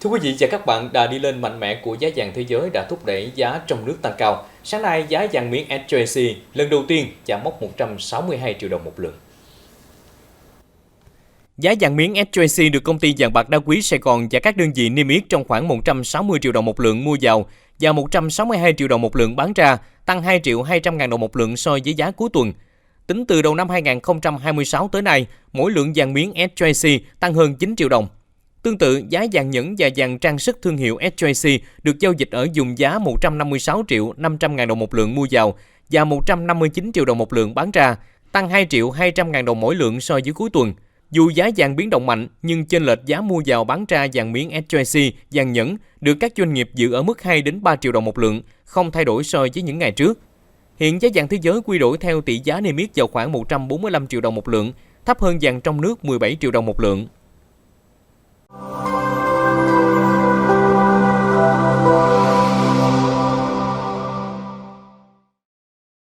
Thưa quý vị và các bạn, đà đi lên mạnh mẽ của giá vàng thế giới đã thúc đẩy giá trong nước tăng cao. Sáng nay, giá vàng miếng SJC lần đầu tiên chạm mốc 162 triệu đồng một lượng. Giá vàng miếng SJC được công ty vàng bạc đá quý Sài Gòn và các đơn vị niêm yết trong khoảng 160 triệu đồng một lượng mua vào và 162 triệu đồng một lượng bán ra, tăng 2 triệu 200 ngàn đồng một lượng so với giá cuối tuần. Tính từ đầu năm 2026 tới nay, mỗi lượng vàng miếng SJC tăng hơn 9 triệu đồng. Tương tự, giá vàng nhẫn và vàng trang sức thương hiệu SJC được giao dịch ở vùng giá 156 triệu 500 ngàn đồng một lượng mua vào và 159 triệu đồng một lượng bán ra, tăng 2 triệu 200 ngàn đồng mỗi lượng so với cuối tuần. Dù giá vàng biến động mạnh, nhưng chênh lệch giá mua vào bán ra vàng miếng SJC, vàng nhẫn được các doanh nghiệp giữ ở mức 2 đến 3 triệu đồng một lượng, không thay đổi so với những ngày trước. Hiện giá vàng thế giới quy đổi theo tỷ giá niêm yết vào khoảng 145 triệu đồng một lượng, thấp hơn vàng trong nước 17 triệu đồng một lượng.